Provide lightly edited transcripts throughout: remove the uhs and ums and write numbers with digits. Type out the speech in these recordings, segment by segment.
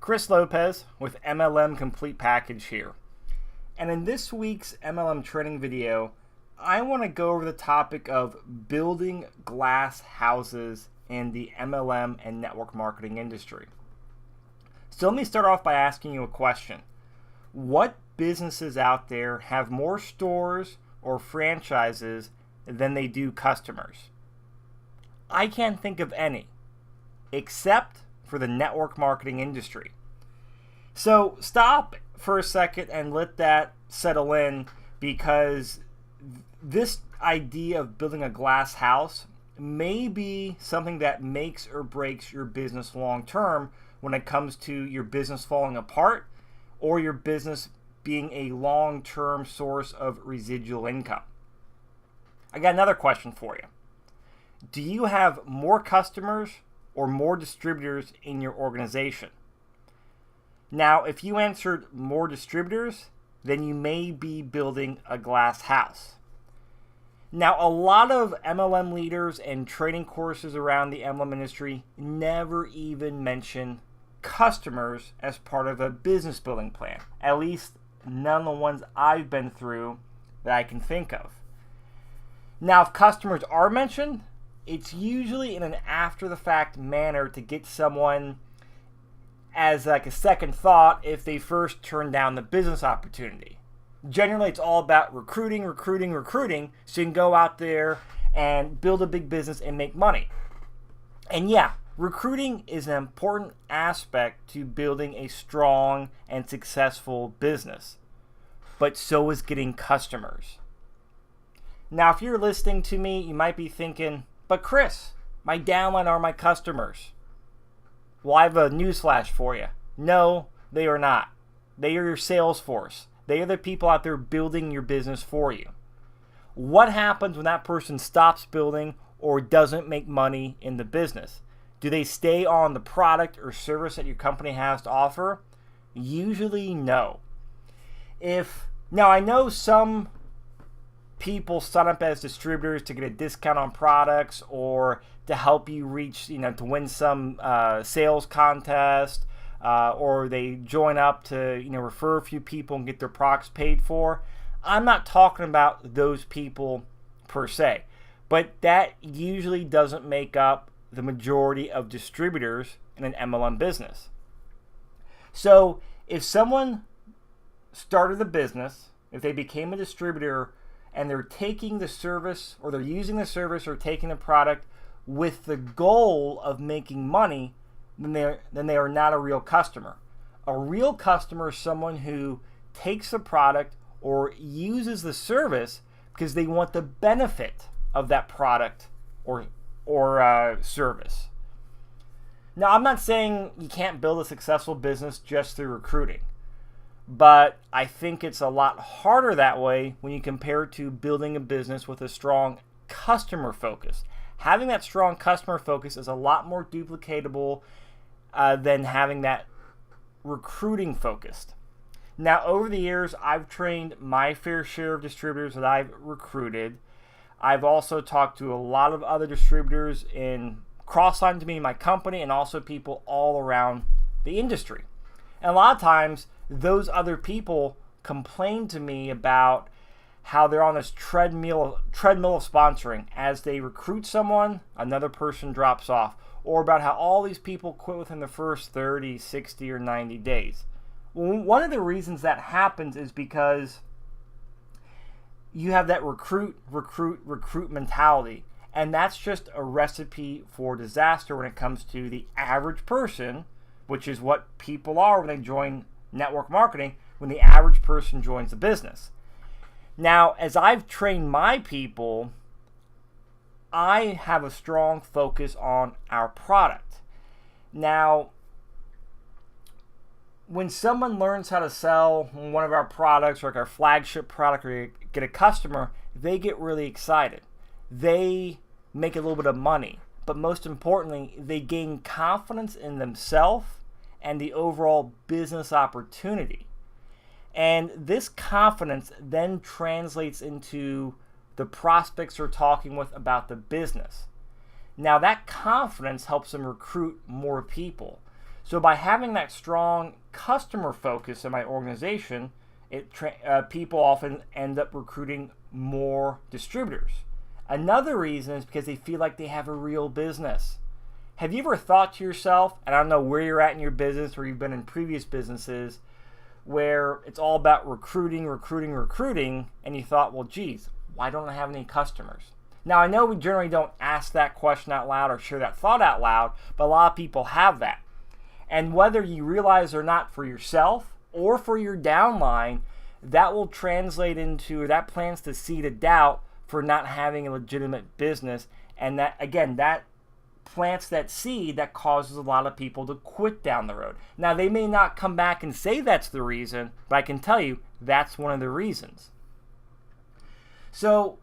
Chris Lopez with MLM Complete Package here. And in this week's MLM training video, I want to go over the topic of building glass houses in the MLM and network marketing industry. So let me start off by asking you a question. What businesses out there have more stores or franchises than they do customers? I can't think of any, except for the network marketing industry. So stop for a second and let that settle in, because this idea of building a glass house may be something that makes or breaks your business long term when it comes to your business falling apart or your business being a long-term source of residual income. I got another question for you. Do you have more customers or more distributors in your organization? Now, if you answered more distributors, then you may be building a glass house. Now, a lot of MLM leaders and training courses around the MLM industry never even mention customers as part of a business building plan. At least none of the ones I've been through that I can think of. Now, if customers are mentioned, it's usually in an after-the-fact manner to get someone as like a second thought if they first turn down the business opportunity. Generally, it's all about recruiting, so you can go out there and build a big business and make money. And yeah, recruiting is an important aspect to building a strong and successful business, but so is getting customers. Now, if you're listening to me, you might be thinking, but Chris, my downline are my customers. Well, I have a newsflash for you. No, they are not. They are your sales force. They are the people out there building your business for you. What happens when that person stops building or doesn't make money in the business? Do they stay on the product or service that your company has to offer? Usually no. Now, I know some people sign up as distributors to get a discount on products or to help you reach, to win some sales contest, or they join up to, refer a few people and get their products paid for. I'm not talking about those people per se, but that usually doesn't make up the majority of distributors in an MLM business. So if someone started a business, if they became a distributor and they're taking the service or they're using the service or taking the product with the goal of making money, then they are not a real customer. A real customer is someone who takes the product or uses the service because they want the benefit of that product or service. Now, I'm not saying you can't build a successful business just through recruiting, but I think it's a lot harder that way when you compare it to building a business with a strong customer focus. Having that strong customer focus is a lot more duplicatable than having that recruiting focused. Now, over the years, I've trained my fair share of distributors that I've recruited. I've also talked to a lot of other distributors in cross-line to me in my company and also people all around the industry. And a lot of times, those other people complain to me about how they're on this treadmill of sponsoring. As they recruit someone, another person drops off. Or about how all these people quit within the first 30, 60, or 90 days. Well, one of the reasons that happens is because you have that recruit mentality. And that's just a recipe for disaster when it comes to the average person, which is what people are when they join network marketing, when the average person joins the business. Now, as I've trained my people, I have a strong focus on our product. Now, when someone learns how to sell one of our products, or like our flagship product, or get a customer, they get really excited. They make a little bit of money, but most importantly, they gain confidence in themselves and the overall business opportunity. And this confidence then translates into the prospects they're talking with about the business. Now, that confidence helps them recruit more people. So by having that strong customer focus in my organization, people often end up recruiting more distributors. Another reason is because they feel like they have a real business. Have you ever thought to yourself, and I don't know where you're at in your business or you've been in previous businesses, where it's all about recruiting, and you thought, well, geez, why don't I have any customers? Now, I know we generally don't ask that question out loud or share that thought out loud, but a lot of people have that. And whether you realize or not for yourself or for your downline, that will translate into, or that plants the seed of doubt for not having a legitimate business. And that, again, that plants that seed that causes a lot of people to quit down the road. Now, they may not come back and say that's the reason, but I can tell you that's one of the reasons. So,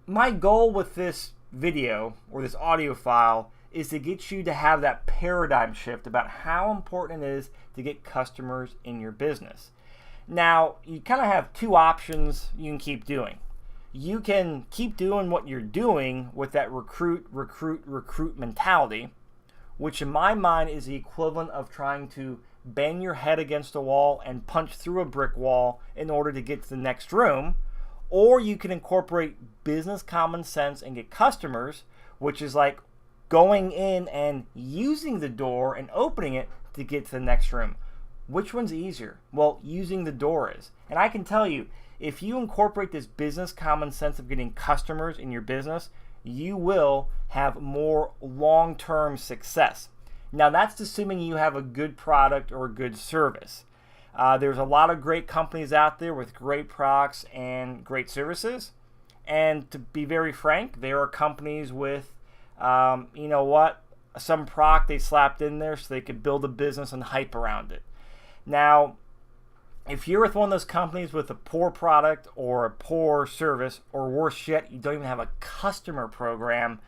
my goal with this video or this audio file is to get you to have that paradigm shift about how important it is to get customers in your business. Now, you kind of have two options you can keep doing. You can keep doing what you're doing with that recruit mentality, which in my mind is the equivalent of trying to bang your head against a wall and punch through a brick wall in order to get to the next room. Or you can incorporate business common sense and get customers, which is like going in and using the door and opening it to get to the next room. Which one's easier? Well, using the door is. And I can tell you, if you incorporate this business common sense of getting customers in your business, you will have more long-term success. Now, that's assuming you have a good product or a good service. There's a lot of great companies out there with great products and great services. And to be very frank, there are companies with, some product they slapped in there so they could build a business and hype around it. Now, if you're with one of those companies with a poor product or a poor service, or worse yet, you don't even have a customer program,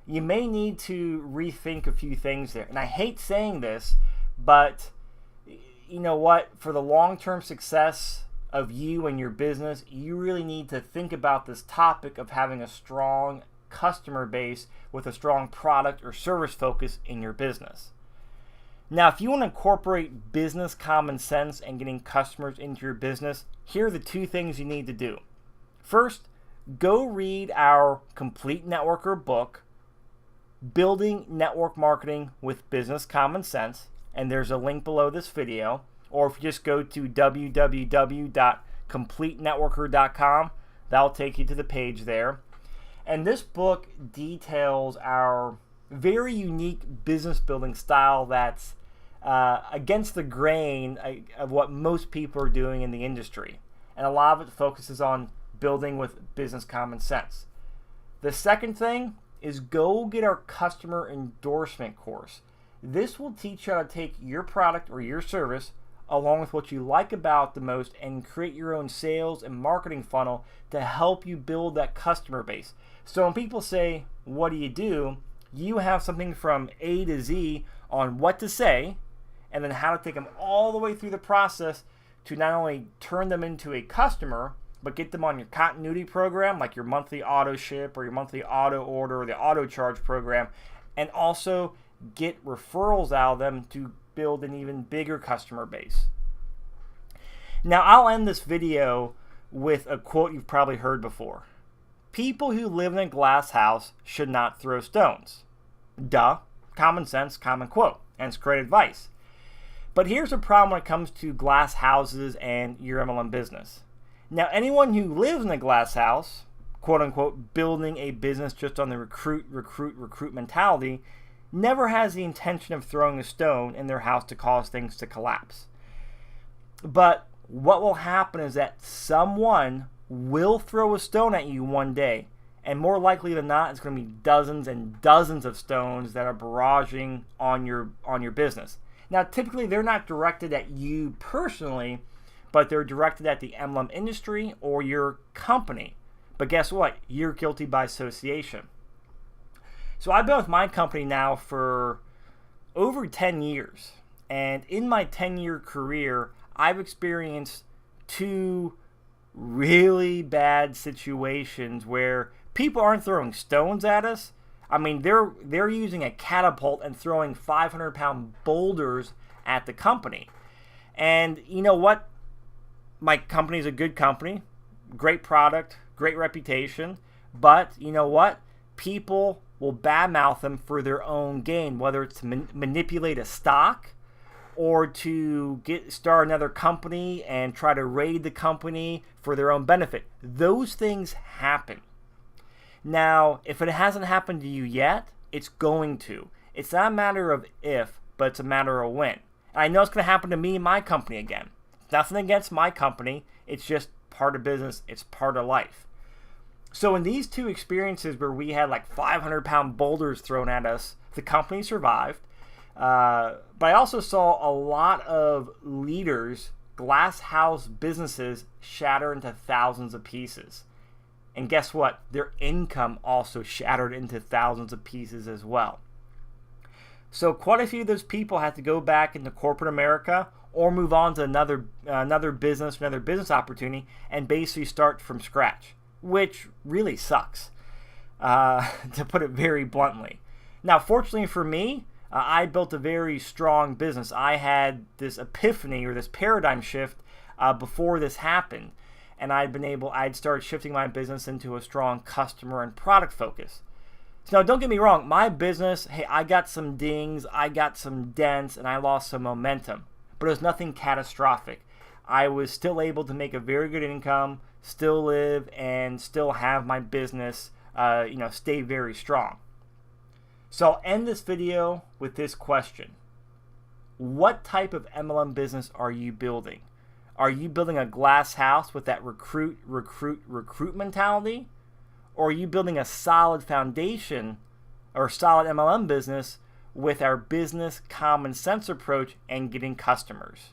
you may need to rethink a few things there. And I hate saying this, but you know what? For the long-term success of you and your business, you really need to think about this topic of having a strong customer base with a strong product or service focus in your business. Now, if you want to incorporate business common sense and getting customers into your business, here are the two things you need to do. First, go read our Complete Networker book, Building Network Marketing with Business Common Sense, and there's a link below this video. Or if you just go to www.completenetworker.com, that'll take you to the page there. And this book details our very unique business building style that's against the grain of what most people are doing in the industry. And a lot of it focuses on building with business common sense. The second thing is go get our customer endorsement course. This will teach you how to take your product or your service along with what you like about the most and create your own sales and marketing funnel to help you build that customer base. So when people say, what do? You have something from A to Z on what to say and then how to take them all the way through the process to not only turn them into a customer, but get them on your continuity program, like your monthly auto ship or your monthly auto order or the auto charge program, and also get referrals out of them to build an even bigger customer base. Now, I'll end this video with a quote you've probably heard before. People who live in a glass house should not throw stones. Duh. Common sense, common quote, and it's great advice. But here's a problem when it comes to glass houses and your MLM business. Now, anyone who lives in a glass house, quote unquote, building a business just on the recruit mentality, never has the intention of throwing a stone in their house to cause things to collapse. But what will happen is that someone will throw a stone at you one day, and more likely than not, it's going to be dozens and dozens of stones that are barraging on your business. Now, typically, they're not directed at you personally, but they're directed at the MLM industry or your company. But guess what? You're guilty by association. So I've been with my company now for over 10 years. And in my 10-year career, I've experienced two really bad situations where people aren't throwing stones at us. I mean, they're using a catapult and throwing 500-pound boulders at the company. And you know what? My company's a good company, great product, great reputation, but you know what? People will badmouth them for their own gain, whether it's to manipulate a stock or to start another company and try to raid the company for their own benefit. Those things happen. Now, if it hasn't happened to you yet, it's going to. It's not a matter of if, but it's a matter of when. And I know it's going to happen to me and my company again. It's nothing against my company. It's just part of business. It's part of life. So in these two experiences where we had like 500-pound boulders thrown at us, the company survived. But I also saw a lot of leaders, glass house businesses shatter into thousands of pieces. And guess what? Their income also shattered into thousands of pieces as well. So quite a few of those people had to go back into corporate America or move on to another business opportunity and basically start from scratch, which really sucks, to put it very bluntly. Now, fortunately for me, I built a very strong business. I had this epiphany or this paradigm shift before this happened. And I'd started shifting my business into a strong customer and product focus. So now, don't get me wrong, my business, hey, I got some dings, I got some dents, and I lost some momentum. But it was nothing catastrophic. I was still able to make a very good income, still live, and still have my business, stay very strong. So I'll end this video with this question. What type of MLM business are you building? Are you building a glass house with that recruit mentality? Or are you building a solid foundation or solid MLM business with our business common sense approach and getting customers?